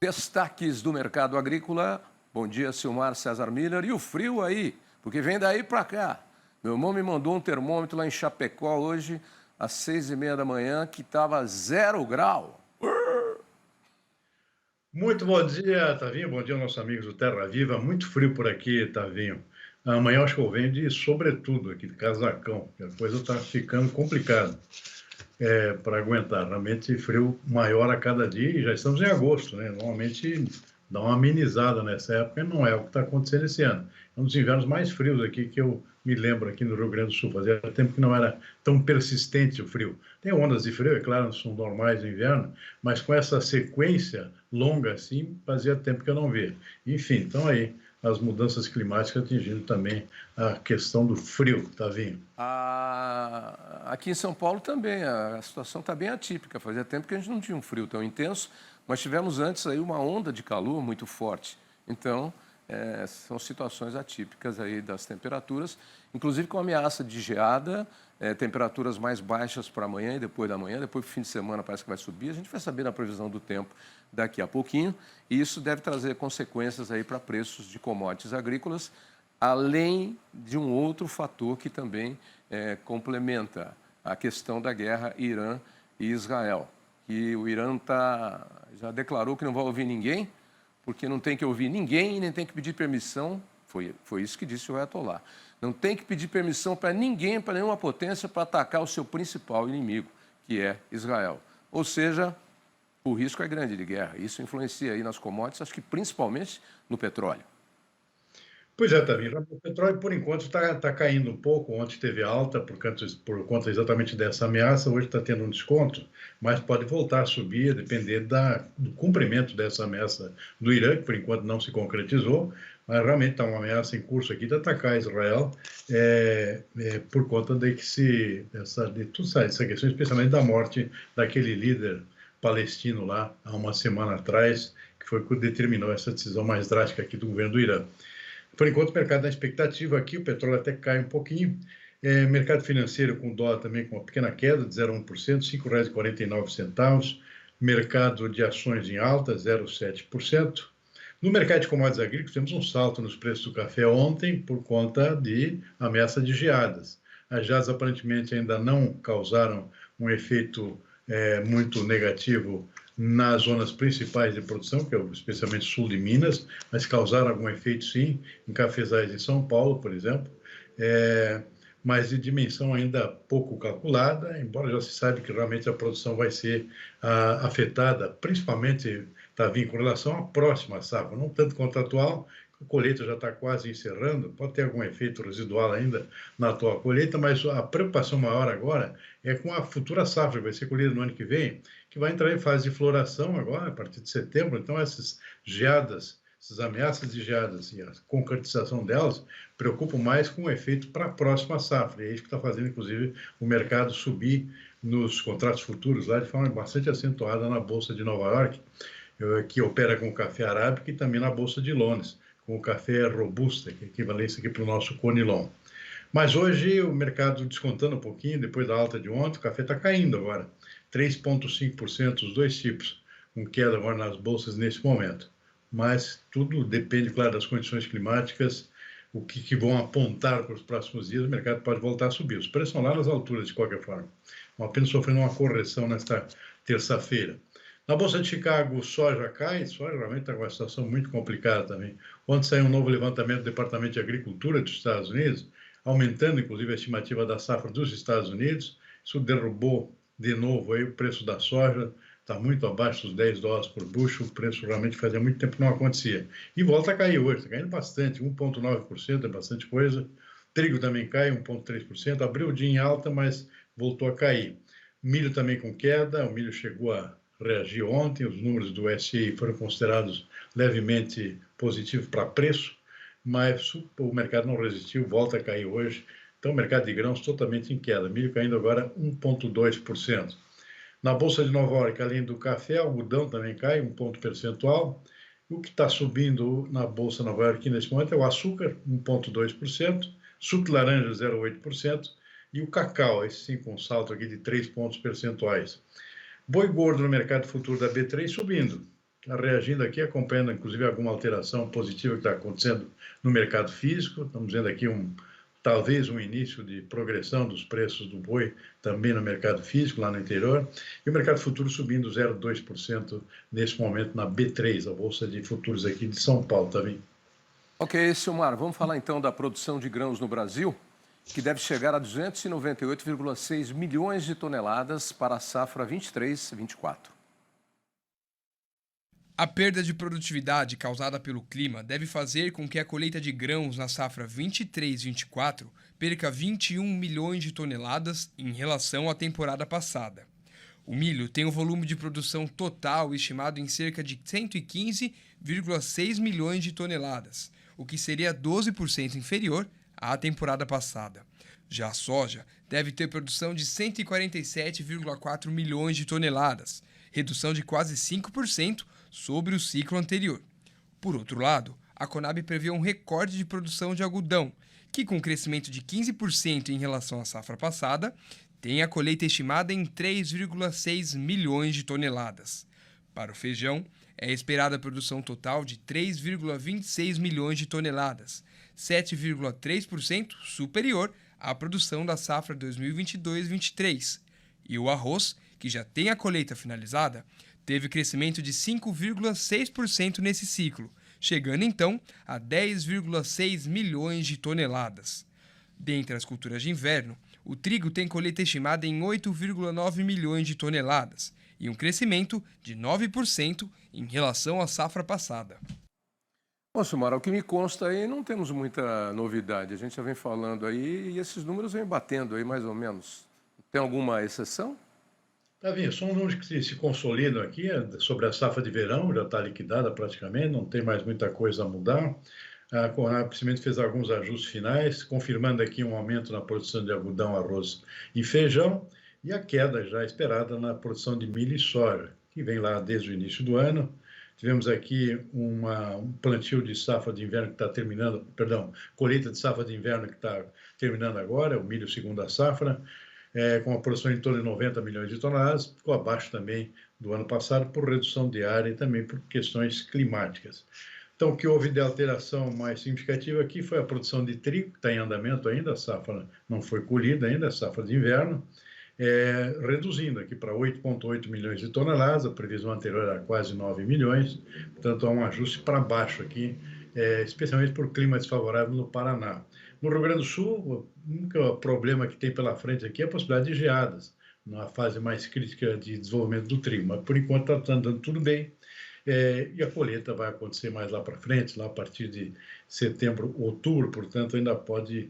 Destaques do mercado agrícola. Bom dia, Silmar César Miller. E o frio aí, porque vem daí para cá. Meu irmão me mandou um termômetro lá em Chapecó hoje, às 6h30 da manhã, que estava 0 grau. Muito bom dia, Tavinho. Bom dia, nossos amigos do Terra Viva. Muito frio por aqui, Tavinho. Amanhã eu acho que eu venho de sobretudo aqui, de casacão, porque a coisa está ficando complicada para aguentar. Realmente frio maior a cada dia e já estamos em agosto, né? Normalmente dá uma amenizada nessa época e não é o que está acontecendo esse ano. É um dos invernos mais frios aqui que eu me lembro aqui no Rio Grande do Sul. Fazia tempo que não era tão persistente o frio. Tem ondas de frio, é claro, são normais no inverno, mas com essa sequência longa assim, fazia tempo que eu não via. Enfim, então aí as mudanças climáticas atingindo também a questão do frio, Tavinho. Aqui em São Paulo também a situação está bem atípica. Fazia tempo que a gente não tinha um frio tão intenso, mas tivemos antes aí uma onda de calor muito forte. Então, são situações atípicas aí das temperaturas, inclusive com ameaça de geada, temperaturas mais baixas para amanhã e depois da manhã, depois do fim de semana parece que vai subir. A gente vai saber na previsão do tempo daqui a pouquinho, e isso deve trazer consequências aí para preços de commodities agrícolas, além de um outro fator que também complementa a questão da guerra Irã e Israel. Que o Irã já declarou que não vai ouvir ninguém, porque não tem que ouvir ninguém e nem tem que pedir permissão. Foi isso que disse o Ayatollah. Não tem que pedir permissão para ninguém, para nenhuma potência, para atacar o seu principal inimigo, que é Israel. Ou seja, o risco é grande de guerra. Isso influencia aí nas commodities, acho que principalmente no petróleo. Pois é, Tamir, o petróleo, por enquanto, está caindo um pouco. Ontem teve alta por conta exatamente dessa ameaça, hoje está tendo um desconto, mas pode voltar a subir, a depender do cumprimento dessa ameaça do Irã, que por enquanto não se concretizou, mas realmente está uma ameaça em curso aqui de atacar Israel, por conta de toda essa questão, especialmente da morte daquele líder palestino lá, há uma semana atrás, que foi o que determinou essa decisão mais drástica aqui do governo do Irã. Por enquanto, o mercado na expectativa aqui, o petróleo até cai um pouquinho. Mercado financeiro com dólar também com uma pequena queda de 0,1%, R$ 5,49. Mercado de ações em alta, 0,7%. No mercado de commodities agrícolas, temos um salto nos preços do café ontem por conta de ameaça de geadas. As geadas aparentemente ainda não causaram um efeito muito negativo nas zonas principais de produção, que é especialmente sul de Minas, mas causaram algum efeito sim, em cafezais em São Paulo, por exemplo, mas de dimensão ainda pouco calculada, embora já se saiba que realmente a produção vai ser afetada, principalmente, Tavinho, com relação à próxima safra, não tanto quanto a atual. A colheita já está quase encerrando, pode ter algum efeito residual ainda na atual colheita, mas a preocupação maior agora é com a futura safra, que vai ser colhida no ano que vem, que vai entrar em fase de floração agora, a partir de setembro. Então, essas geadas, essas ameaças de geadas e a concretização delas preocupam mais com o efeito para a próxima safra. E é isso que está fazendo, inclusive, o mercado subir nos contratos futuros lá de forma bastante acentuada na Bolsa de Nova York, que opera com o café arábica, e também na Bolsa de Londres, com o café robusta, que é equivalência aqui para o nosso Conilon. Mas hoje o mercado descontando um pouquinho, depois da alta de ontem, o café está caindo agora, 3,5% os dois tipos, com queda agora nas bolsas nesse momento. Mas tudo depende, claro, das condições climáticas, o que vão apontar para os próximos dias. O mercado pode voltar a subir. Os preços estão lá nas alturas, de qualquer forma. Estão apenas sofrendo uma correção nesta terça-feira. Na Bolsa de Chicago, o soja cai, soja realmente está com uma situação muito complicada também. Ontem saiu um novo levantamento do Departamento de Agricultura dos Estados Unidos, aumentando inclusive a estimativa da safra dos Estados Unidos. Isso derrubou de novo aí o preço da soja, está muito abaixo dos $10 por bushel, o preço realmente fazia muito tempo que não acontecia. E volta a cair hoje, está caindo bastante, 1,9%, é bastante coisa. Trigo também cai, 1,3%, abriu o dia em alta, mas voltou a cair. Milho também com queda, o milho chegou a reagir ontem, os números do SI foram considerados levemente positivos para preço, mas o mercado não resistiu, volta a cair hoje. Então, o mercado de grãos totalmente em queda, milho caindo agora 1,2%. Na Bolsa de Nova York, além do café, o algodão também cai, 1 ponto percentual. O que está subindo na Bolsa de Nova York nesse momento é o açúcar, 1,2%, suco de laranja, 0,8%, e o cacau, esse sim com um salto aqui de 3 pontos percentuais. Boi gordo no mercado futuro da B3 subindo, reagindo aqui, acompanhando inclusive alguma alteração positiva que está acontecendo no mercado físico. Estamos vendo aqui talvez um início de progressão dos preços do boi também no mercado físico, lá no interior, e o mercado futuro subindo 0,2% nesse momento na B3, a Bolsa de Futuros aqui de São Paulo, tá vendo? Ok, Silmar, vamos falar então da produção de grãos no Brasil, que deve chegar a 298,6 milhões de toneladas para a safra 23-24. A perda de produtividade causada pelo clima deve fazer com que a colheita de grãos na safra 23-24 perca 21 milhões de toneladas em relação à temporada passada. O milho tem um volume de produção total estimado em cerca de 115,6 milhões de toneladas, o que seria 12% inferior à temporada passada. Já a soja deve ter produção de 147,4 milhões de toneladas, redução de quase 5% sobre o ciclo anterior. Por outro lado, a Conab prevê um recorde de produção de algodão, que, com crescimento de 15% em relação à safra passada, tem a colheita estimada em 3,6 milhões de toneladas. Para o feijão, é esperada a produção total de 3,26 milhões de toneladas, 7,3% superior à produção da safra 2022-23. E o arroz, que já tem a colheita finalizada, teve crescimento de 5,6% nesse ciclo, chegando então a 10,6 milhões de toneladas. Dentre as culturas de inverno, o trigo tem colheita estimada em 8,9 milhões de toneladas e um crescimento de 9% em relação à safra passada. Bom, Silmar, o que me consta aí, não temos muita novidade. A gente já vem falando aí e esses números vêm batendo aí mais ou menos. Tem alguma exceção? Tavinho, são números que se consolidam aqui, sobre a safra de verão, já está liquidada praticamente, não tem mais muita coisa a mudar. A Conab simplesmente fez alguns ajustes finais, confirmando aqui um aumento na produção de algodão, arroz e feijão, e a queda já esperada na produção de milho e soja, que vem lá desde o início do ano. Tivemos aqui um plantio de safra de inverno que está terminando, perdão, colheita de safra de inverno que está terminando agora, o milho segunda safra, com uma produção em torno de 90 milhões de toneladas, ficou abaixo também do ano passado por redução de área e também por questões climáticas. Então, o que houve de alteração mais significativa aqui foi a produção de trigo, que está em andamento ainda, a safra não foi colhida ainda, a safra de inverno, reduzindo aqui para 8,8 milhões de toneladas, a previsão anterior era quase 9 milhões, portanto, há um ajuste para baixo aqui, especialmente por clima desfavorável no Paraná. No Rio Grande do Sul, o único problema que tem pela frente aqui é a possibilidade de geadas, na fase mais crítica de desenvolvimento do trigo, mas por enquanto está andando tudo bem, e a colheita vai acontecer mais lá para frente, lá a partir de setembro, outubro, portanto ainda pode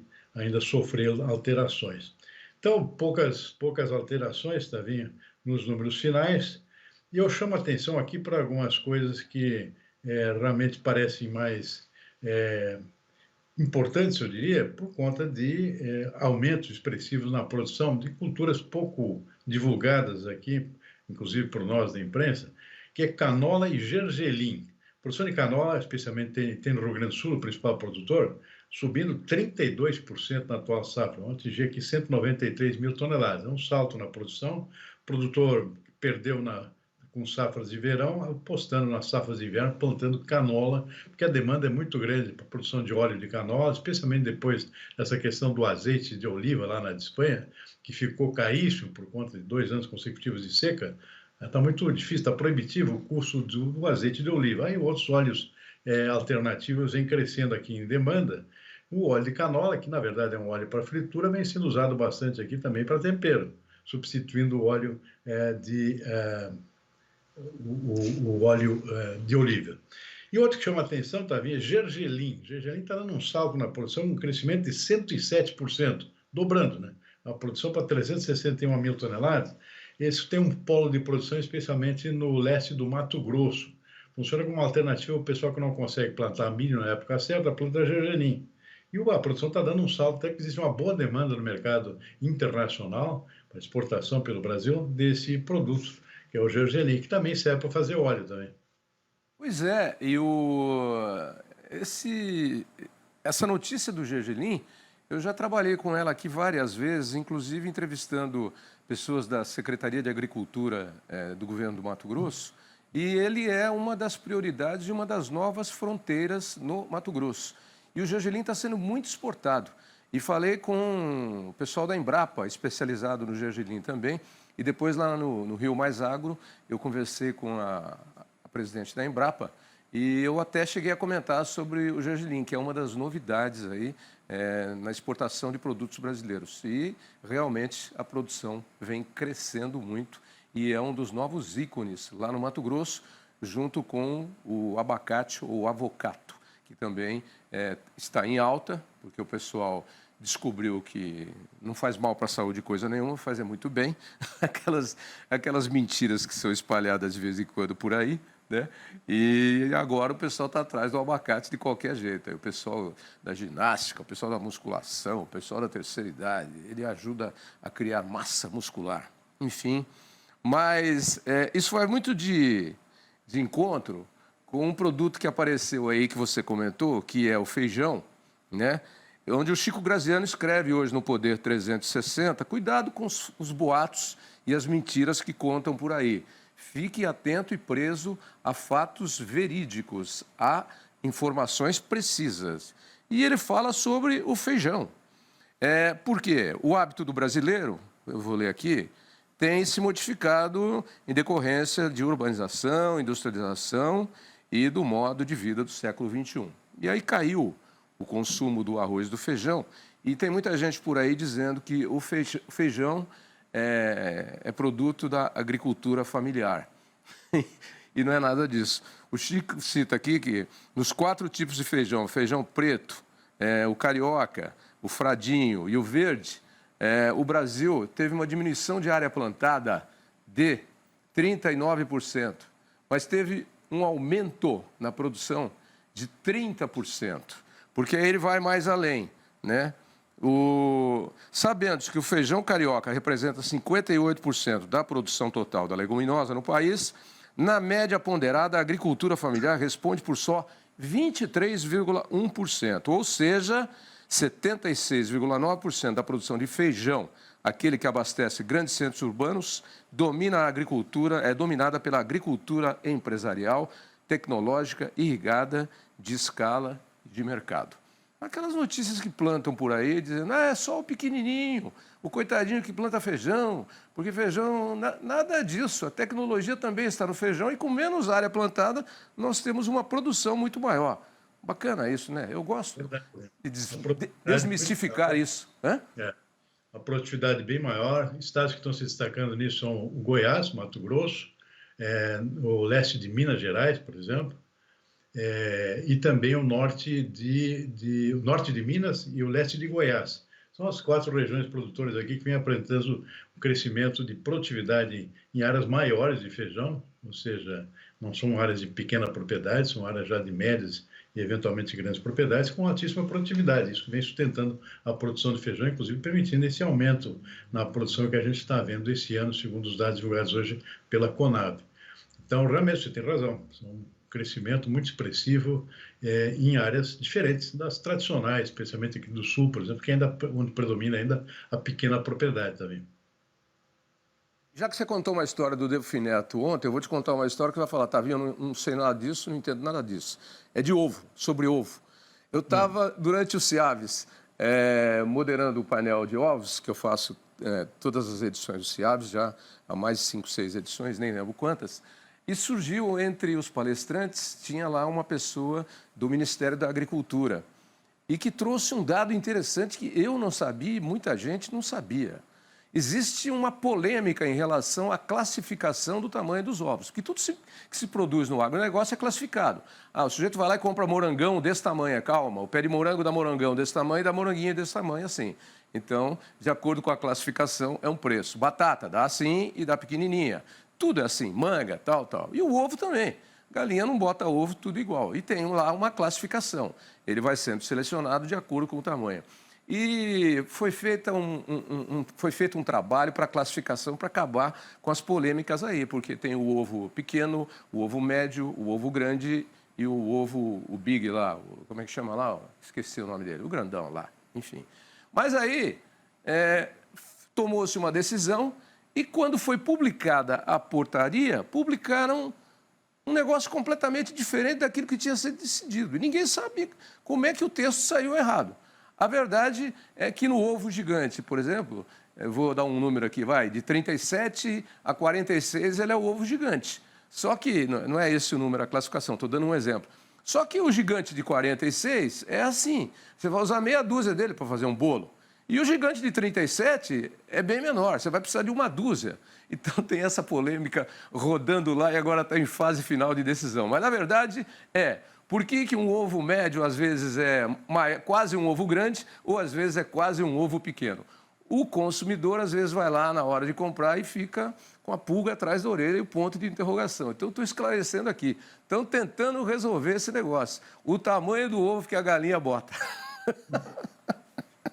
sofrer alterações. Então, poucas alterações, Tavinho, nos números finais, e eu chamo a atenção aqui para algumas coisas que realmente parecem mais importantes, eu diria, por conta de aumentos expressivos na produção de culturas pouco divulgadas aqui, inclusive por nós da imprensa, que é canola e gergelim. A produção de canola, especialmente tem no Rio Grande do Sul, o principal produtor, subindo 32% na atual safra, vamos atingir aqui 193 mil toneladas. É um salto na produção, o produtor perdeu com safras de verão, apostando nas safras de inverno, plantando canola, porque a demanda é muito grande para a produção de óleo de canola, especialmente depois dessa questão do azeite de oliva lá na Espanha, que ficou caríssimo por conta de 2 anos consecutivos de seca. Está muito difícil, está proibitivo o custo do azeite de oliva. Aí outros óleos alternativos vêm crescendo aqui em demanda. O óleo de canola, que na verdade é um óleo para fritura, vem sendo usado bastante aqui também para tempero, substituindo o óleo o óleo de oliva. E outro que chama a atenção, Tavinha, é gergelim. Gergelim está dando um salto na produção, um crescimento de 107%, dobrando, né? A produção para 361 mil toneladas. Esse tem um polo de produção, especialmente no leste do Mato Grosso. Funciona como uma alternativa ao pessoal que não consegue plantar milho na época certa, planta gergelim. E a produção está dando um salto, até que existe uma boa demanda no mercado internacional, para exportação pelo Brasil, desse produto, que é o gergelim, que também serve para fazer óleo também. Pois é, e essa notícia do gergelim, eu já trabalhei com ela aqui várias vezes, inclusive entrevistando pessoas da Secretaria de Agricultura do governo do Mato Grosso, E ele é uma das prioridades de uma das novas fronteiras no Mato Grosso. E o gergelim está sendo muito exportado. E falei com o pessoal da Embrapa, especializado no gergelim também. E depois, lá no Rio Mais Agro, eu conversei com a presidente da Embrapa e eu até cheguei a comentar sobre o gergelim, que é uma das novidades aí na exportação de produtos brasileiros. E realmente a produção vem crescendo muito e é um dos novos ícones lá no Mato Grosso, junto com o abacate ou avocato, que também está em alta, porque o pessoal descobriu que não faz mal para a saúde coisa nenhuma, faz muito bem. Aquelas mentiras que são espalhadas de vez em quando por aí, né? E agora o pessoal está atrás do abacate de qualquer jeito. Aí o pessoal da ginástica, o pessoal da musculação, o pessoal da terceira idade, ele ajuda a criar massa muscular. Enfim, mas isso vai muito de encontro com um produto que apareceu aí, que você comentou, que é o feijão, né? Onde o Chico Graziano escreve hoje no Poder 360, cuidado com os boatos e as mentiras que contam por aí. Fique atento e preso a fatos verídicos, a informações precisas. E ele fala sobre o feijão. Por quê? O hábito do brasileiro, eu vou ler aqui, tem se modificado em decorrência de urbanização, industrialização e do modo de vida do século XXI. E aí caiu o consumo do arroz e do feijão, e tem muita gente por aí dizendo que o feijão é produto da agricultura familiar. E não é nada disso. O Chico cita aqui que nos 4 tipos de feijão, feijão preto, o carioca, o fradinho e o verde, o Brasil teve uma diminuição de área plantada de 39%, mas teve um aumento na produção de 30%. Porque aí ele vai mais além, né? Sabendo que o feijão carioca representa 58% da produção total da leguminosa no país, na média ponderada, a agricultura familiar responde por só 23,1%, ou seja, 76,9% da produção de feijão, aquele que abastece grandes centros urbanos, é dominada pela agricultura empresarial, tecnológica, irrigada, de escala de mercado. Aquelas notícias que plantam por aí, dizendo, é só o pequenininho, o coitadinho que planta feijão, porque feijão, nada disso. A tecnologia também está no feijão e com menos área plantada, nós temos uma produção muito maior. Bacana isso, né? Eu gosto de desmistificar isso. A produtividade bem maior. Estados que estão se destacando nisso são o Goiás, Mato Grosso, o leste de Minas Gerais, por exemplo, e também o norte de Minas e o leste de Goiás. São as 4 regiões produtoras aqui que vêm apresentando um crescimento de produtividade em áreas maiores de feijão, ou seja, não são áreas de pequena propriedade, são áreas já de médias e eventualmente grandes propriedades com altíssima produtividade. Isso vem sustentando a produção de feijão, inclusive permitindo esse aumento na produção que a gente está vendo esse ano, segundo os dados divulgados hoje pela Conab. Então, realmente, você tem razão, são crescimento muito expressivo em áreas diferentes das tradicionais, especialmente aqui do Sul, por exemplo, que onde predomina ainda a pequena propriedade também. Já que você contou uma história do Delfim Neto ontem, eu vou te contar uma história que você vai falar, tá vendo, eu não sei nada disso, não entendo nada disso. É de ovo, sobre ovo. Eu estava, durante o CIAVES, moderando o painel de ovos, que eu faço todas as edições do CIAVES, já há mais de 5, 6 edições, nem lembro quantas. E surgiu entre os palestrantes, tinha lá uma pessoa do Ministério da Agricultura e que trouxe um dado interessante que eu não sabia e muita gente não sabia. Existe uma polêmica em relação à classificação do tamanho dos ovos, porque tudo que se produz no agronegócio é classificado. O sujeito vai lá e compra morangão desse tamanho, calma, o pé de morango dá morangão desse tamanho e dá moranguinho desse tamanho, assim. Então, de acordo com a classificação, é um preço. Batata dá assim e dá pequenininha. Tudo é assim, manga, tal. E o ovo também. Galinha não bota ovo, tudo igual. E tem lá uma classificação. Ele vai sendo selecionado de acordo com o tamanho. E foi feito um trabalho para classificação, para acabar com as polêmicas aí, porque tem o ovo pequeno, o ovo médio, o ovo grande e o big lá, como é que chama lá? Esqueci o nome dele, o grandão lá, enfim. Mas aí tomou-se uma decisão. E quando foi publicada a portaria, publicaram um negócio completamente diferente daquilo que tinha sido decidido. E ninguém sabe como é que o texto saiu errado. A verdade é que no ovo gigante, por exemplo, eu vou dar um número aqui, de 37 a 46, ele é o ovo gigante. Só que não é esse o número, a classificação, estou dando um exemplo. Só que o gigante de 46 é assim, você vai usar meia dúzia dele para fazer um bolo. E o gigante de 37 é bem menor, você vai precisar de uma dúzia. Então tem essa polêmica rodando lá e agora está em fase final de decisão. Mas, na verdade, por que um ovo médio às vezes é quase um ovo grande ou às vezes é quase um ovo pequeno? O consumidor, às vezes, vai lá na hora de comprar e fica com a pulga atrás da orelha e o ponto de interrogação. Então, estou esclarecendo aqui. Estão tentando resolver esse negócio. O tamanho do ovo que a galinha bota.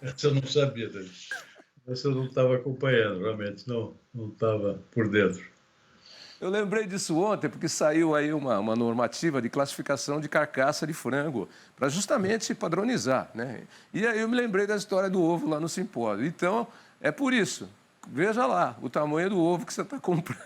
Essa eu não sabia, David. Essa eu não estava acompanhando, realmente, não estava por dentro. Eu lembrei disso ontem, porque saiu aí uma normativa de classificação de carcaça de frango, para justamente padronizar, né? E aí eu me lembrei da história do ovo lá no simpósio. Então, é por isso. Veja lá o tamanho do ovo que você está comprando,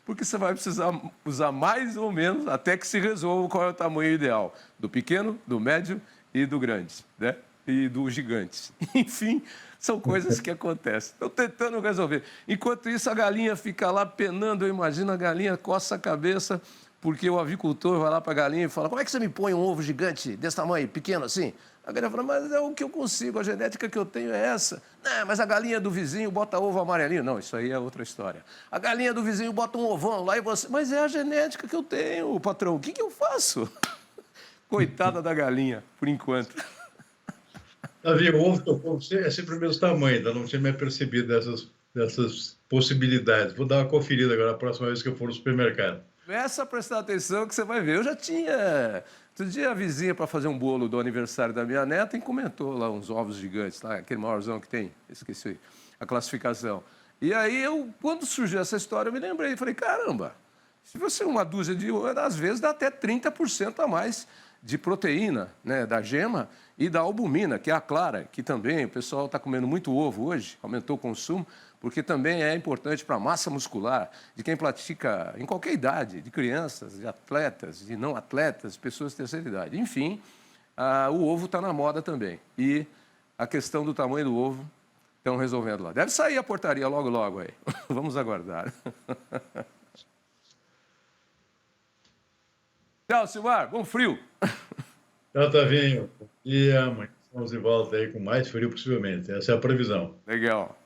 porque você vai precisar usar mais ou menos até que se resolva qual é o tamanho ideal do pequeno, do médio e do grande, né? E do gigante. Enfim, são coisas que acontecem. Estou tentando resolver. Enquanto isso, a galinha fica lá penando. Eu imagino a galinha coça a cabeça, porque o avicultor vai lá para a galinha e fala: como é que você me põe um ovo gigante desse tamanho, pequeno assim? A galinha fala: mas é o que eu consigo, a genética que eu tenho é essa. Não, mas a galinha do vizinho bota ovo amarelinho. Não, isso aí é outra história. A galinha do vizinho bota um ovão lá e você... Mas é a genética que eu tenho, patrão. O que eu faço? Coitada da galinha, por enquanto. Davi, o ovo tocou é sempre o mesmo tamanho, ainda não tinha me apercebido dessas possibilidades. Vou dar uma conferida agora, a próxima vez que eu for no supermercado. Começa a prestar atenção que você vai ver. Eu já tinha... Outro dia a vizinha, para fazer um bolo do aniversário da minha neta, encomendou lá uns ovos gigantes, lá, aquele maiorzão que tem, esqueci a classificação. E aí, quando surgiu essa história, eu me lembrei. Falei, caramba, se você uma dúzia de ovos, às vezes dá até 30% a mais de proteína, né, da gema e da albumina, que é a clara, que também o pessoal está comendo muito ovo hoje, aumentou o consumo, porque também é importante para a massa muscular de quem pratica em qualquer idade, de crianças, de atletas, de não atletas, pessoas de terceira idade. Enfim, o ovo está na moda também. E a questão do tamanho do ovo estão resolvendo lá. Deve sair a portaria logo, logo aí. Vamos aguardar. Tchau, Silmar. Bom frio. Tchau, Tavinho. E amanhã estamos de volta aí com mais frio possivelmente. Essa é a previsão. Legal.